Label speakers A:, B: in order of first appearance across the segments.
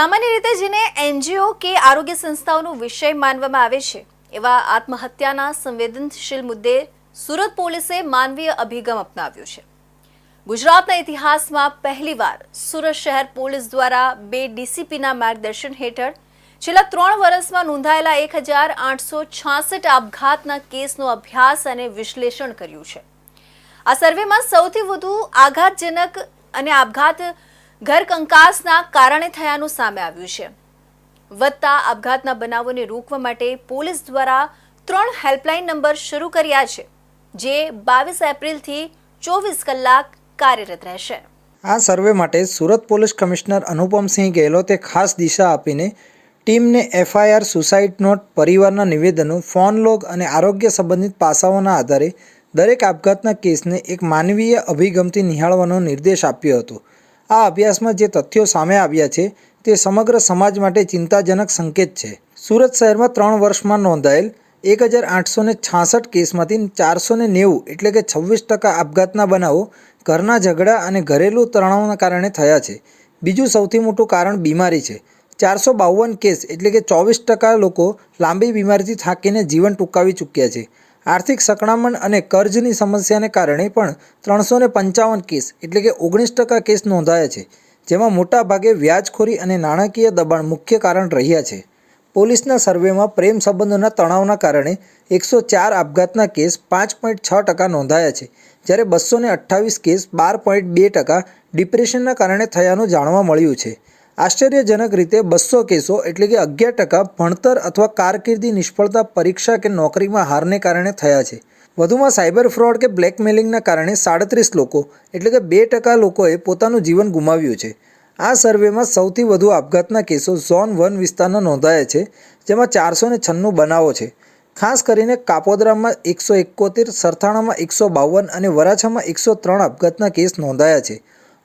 A: સામાન્ય રીતે જેને એનજીઓ કે આરોગ્ય સંસ્થાઓનો વિષય માનવામાં આવે છે એવા આત્મહત્યાના સંવેદનશીલ મુદ્દે સુરત પોલીસે માનવીય અભિગમ અપનાવ્યો છે। ગુજરાતના ઇતિહાસમાં પહેલીવાર સુરત શહેર પોલીસ દ્વારા 2 ડીસીપીના માર્ગદર્શન હેઠળ છેલ્લા 3 વર્ષમાં નોંધાયેલા 1866 આપઘાતના કેસનો અભ્યાસ અને વિશ્લેષણ કર્યું છે। આ સર્વેમાં સૌથી વધુ આઘાતજનક અને આપઘાત ઘર કંકાસના કારણે થયાનું સામે આવ્યું છે। વધતા આપઘાતના બનાવોને રોકવા માટે પોલીસ દ્વારા 3 હેલ્પલાઇન નંબર શરૂ કર્યા છે, જે 22 એપ્રિલથી 24 કલાક કાર્યરત રહેશે।
B: આ સર્વે માટે સુરત પોલીસ કમિશનર અનુપમસિંહ ગેહલોતે ખાસ દિશા આપીને ટીમને એફઆઈઆર, સુસાઇડ નોટ, પરિવારના નિવેદનો, ફોન લોગ અને આરોગ્ય સંબંધિત પાસાઓના આધારે દરેક આપઘાતના કેસને એક માનવીય અભિગમથી નિહાળવાનો નિર્દેશ આપ્યો હતો। આ અભ્યાસમાં જે તથ્યો સામે આવ્યા છે તે સમગ્ર સમાજ માટે ચિંતાજનક સંકેત છે। સુરત શહેરમાં 3 વર્ષમાં નોંધાયેલ 1866 કેસમાંથી 490 એટલે કે 26% આપઘાતના બનાવો ઘરના ઝઘડા અને ઘરેલું તણાવના કારણે થયા છે। બીજું સૌથી મોટું કારણ બીમારી છે। 452 કેસ એટલે કે 24% લોકો લાંબી બીમારીથી થાકીને જીવન ટૂંકાવી ચૂક્યા છે। આર્થિક સકળામણ અને કર્જની સમસ્યાને કારણે પણ 355 કેસ એટલે કે 19% કેસ નોંધાયા છે, જેમાં મોટાભાગે વ્યાજખોરી અને નાણાકીય દબાણ મુખ્ય કારણ રહ્યા છે। પોલીસના સર્વેમાં પ્રેમ સંબંધોના તણાવના કારણે 104 આપઘાતના કેસ 5.6% નોંધાયા છે, જ્યારે 228 કેસ 12.2% ડિપ્રેશનના કારણે થયાનું જાણવા મળ્યું છે। આશ્ચર્યજનક રીતે 200 કેસો એટલે કે 11% ભણતર અથવા કારકિર્દી નિષ્ફળતા, પરીક્ષા કે નોકરીમાં હારને કારણે થયા છે। વધુમાં સાયબર ફ્રોડ કે બ્લેકમેલિંગના કારણે 37 લોકો એટલે કે 2% લોકોએ પોતાનું જીવન ગુમાવ્યું છે। આ સર્વેમાં સૌથી વધુ આપઘાતના કેસો ઝોન 1 વિસ્તારના નોંધાયા છે, જેમાં 496 બનાવો છે। ખાસ કરીને કાપોદ્રામાં 171, સરથાણામાં 152 અને વરાછામાં 103 આપઘાતના કેસ નોંધાયા છે।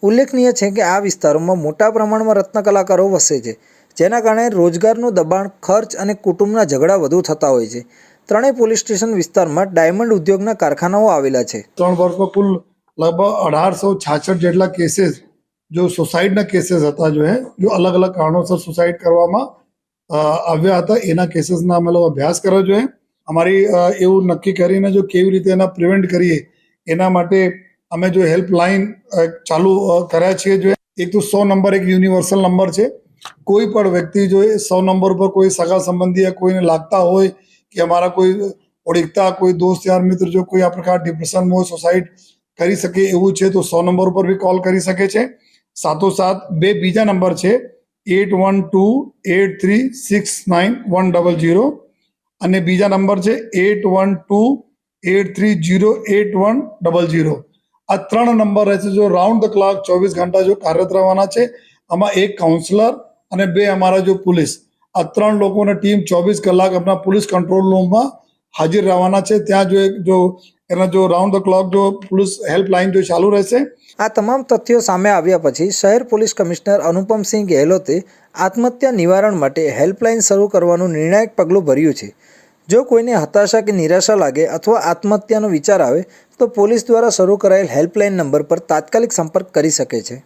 B: ઉલ્લેખનીય છે કે આ વિસ્તારોમાં મોટા પ્રમાણમાં રત્ન કલાકારો વસે છે, જેના કારણે રોજગારનું દબાણ, ખર્ચ અને કુટુંબના ઝઘડા વધુ થતા હોય છે। ત્રણેય પોલીસ સ્ટેશન વિસ્તારમાં ડાયમંડ ઉદ્યોગના કારખાનાઓ આવેલા છે।
C: 3 વર્ષમાં કુલ लगभग 1866 જેટલા કેसेस जो સુસાઇડના કેसेस હતા, जो अलग अलग કારણોસર સુસાઇડ કરવામાં આવ્યા હતા, એના કેसेसના અમે લોકો અભ્યાસ કર્યો છે। અમારી એવું નક્કી કરીને જો કેવી રીતે એના પ્રિવેન્ટ કરીએ એના માટે અમે જો હેલ્પલાઇન ચાલુ કર્યા છે। જો એક તો 100 નંબર એક યુનિવર્सल નંબર છે। કોઈ પણ વ્યક્તિ જો 100 નંબર પર કોઈ સગા સંબંધી કોઈને લાગતા હોય કે અમારા કોઈ ઓળખતા કોઈ દોસ્ત યાર મિત્ર જો કોઈ આ પ્રકાર ડિપ્રેશનમાં હોય, સુસાઇડ કરી શકે એવું છે તો 100 નંબર પર બી કોલ કરી શકે છે। સાથોસાથ 2 બીજા નંબર છે 8128369100 અને બીજા નંબર છે 8128308100। આ 3 નંબર રહેશે જો રાઉન્ડ ધ ક્લોક 24 ઘંટા જો કાર્યરત રહેવાના છે। આમાં એક કાઉન્સલર અને 2 અમારા જો પોલીસ, આ 3 લોકોની ટીમ 24 કલાક આપણા પોલીસ કંટ્રોલ રૂમમાં હાજર રહેવાના છે। ત્યાં જો એના જો રાઉન્ડ ધ ક્લોક જો પોલીસ હેલ્પલાઇન જો ચાલુ રહેશે।
B: આ તમામ તથ્યો સામે આવ્યા પછી શહેર પોલીસ કમિશનર અનુપમસિંહ ગેહલોતે આત્મહત્યા નિવારણ માટે હેલ્પલાઇન શરૂ કરવાનું નિર્ણાયક પગલું ભર્યું છે। જો કોઈને હતાશા કે નિરાશા લાગે અથવા આત્મહત્યાનો વિચાર આવે તો પોલીસ દ્વારા શરૂ કરાયેલ હેલ્પલાઇન નંબર પર તાત્કાલિક સંપર્ક કરી શકે છે।